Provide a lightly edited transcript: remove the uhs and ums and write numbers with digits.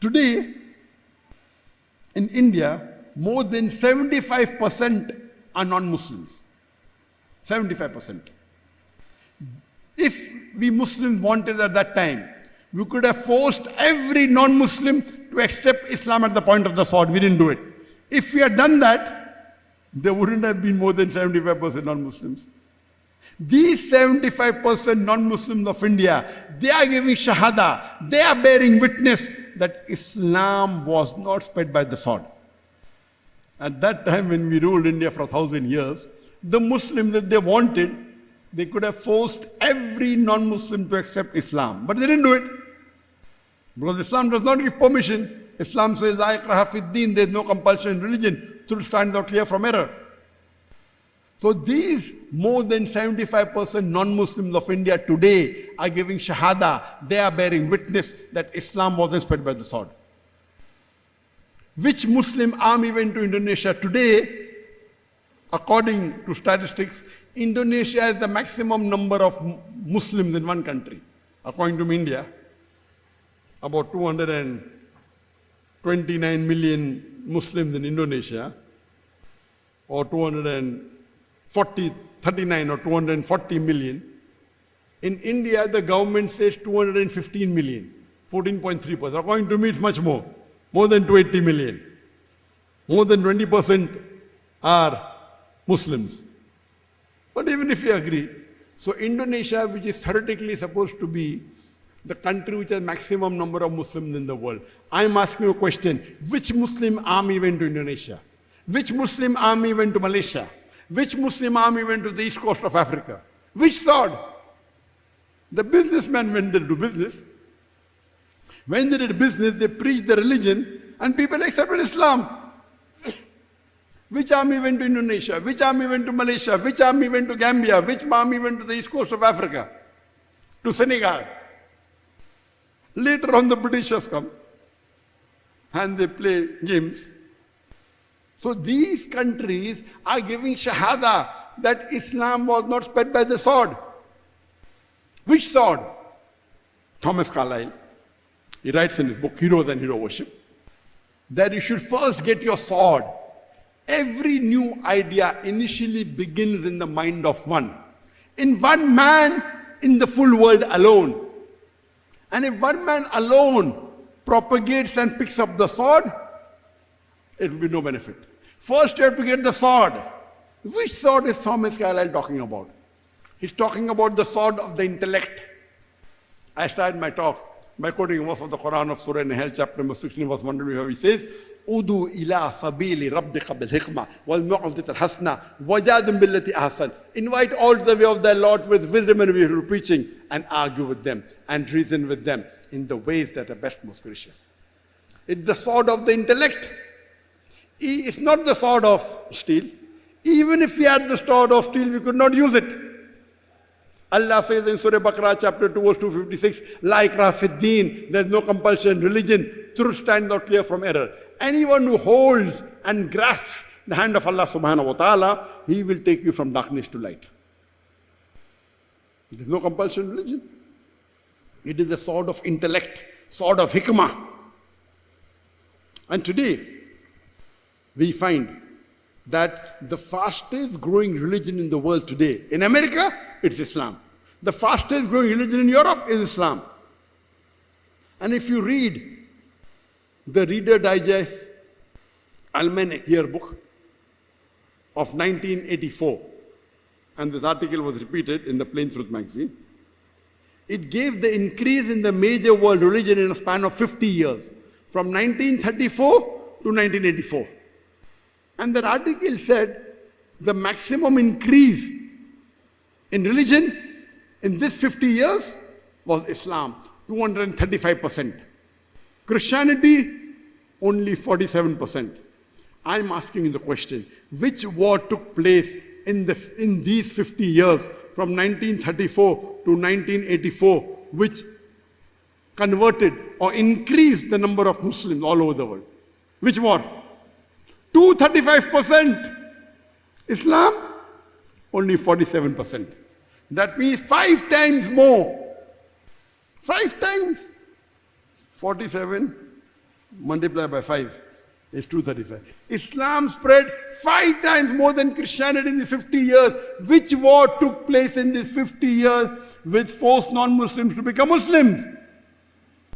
Today, in India, more than 75% are non-Muslims. 75%. If we Muslims wanted at that time, we could have forced every non-Muslim to accept Islam at the point of the sword. We didn't do it. If we had done that, there wouldn't have been more than 75% non-Muslims. These 75% non-Muslims of India, they are giving shahada, they are bearing witness that Islam was not spread by the sword. At that time when we ruled India for 1,000 years, the Muslims that they wanted, they could have forced every non-Muslim to accept Islam. But they didn't do it. Because Islam does not give permission. Islam says, La ikraha fid din, there is no compulsion in religion. Truth stands out clear from error. So these more than 75% non-Muslims of India today are giving shahada. They are bearing witness that Islam wasn't spread by the sword. Which Muslim army went to Indonesia today? According to statistics, Indonesia has the maximum number of Muslims in one country. According to India, about 229 million Muslims in Indonesia, or 39 or 240 million. In India, the government says 215 million, 14.3%. According to me, it's much more than 280 million. More than 20% are Muslims. But even if you agree, so Indonesia, which is theoretically supposed to be the country which has maximum number of Muslims in the world, I'm asking you a question. Which Muslim army went to Indonesia? Which Muslim army went to Malaysia? Which Muslim army went to the east coast of Africa? Which sword? The businessmen went there to do business. When they did business, they preached the religion and people accepted Islam. Which army went to Indonesia? Which army went to Malaysia? Which army went to Gambia? Which army went to the east coast of Africa? To Senegal? Later on the Britishers come and they play games. So these countries are giving shahada that Islam was not spread by the sword. Which sword? Thomas Carlyle, he writes in his book, Heroes and Hero Worship, that you should first get your sword. Every new idea initially begins in the mind of one. In one man, in the full world alone. And if one man alone propagates and picks up the sword, it will be no benefit. First you have to get the sword. Which sword is Thomas Carlyle talking about? He's talking about the sword of the intellect. I started my talk by quoting a verse of the Quran of Surah Nahl, chapter number 16, verse 125. He says, Udu ila sabili rabbika bil hikmah wal mu'azzat al hasna wajadun billati ahsan. Invite all to the way of thy Lord with wisdom and with preaching, and argue with them and reason with them in the ways that are best, most gracious. It's the sword of the intellect. It's not the sword of steel. Even if we had the sword of steel, we could not use it. Allah says in Surah Baqarah chapter 2 verse 256, La ikraha fid din, there's no compulsion in religion. Truth stands out clear from error. Anyone who holds and grasps the hand of Allah subhanahu wa ta'ala, He will take you from darkness to light. There's no compulsion in religion. It is the sword of intellect, sword of hikmah. And today, we find that the fastest growing religion in the world today, in America, it's Islam. The fastest growing religion in Europe is Islam. And if you read the Reader Digest Almanac Yearbook of 1984, and this article was repeated in the Plain Truth magazine, it gave the increase in the major world religion in a span of 50 years, from 1934 to 1984. And that article said the maximum increase in religion in this 50 years was Islam, 235%. Christianity, only 47%. I'm asking you the question, which war took place in these 50 years from 1934 to 1984, which converted or increased the number of Muslims all over the world? Which war? 235%. Islam, only 47%. That means 5 times more. 5 times. 47 multiply by 5 is 235. Islam spread 5 times more than Christianity in the 50 years. Which war took place in these 50 years which forced non-Muslims to become Muslims?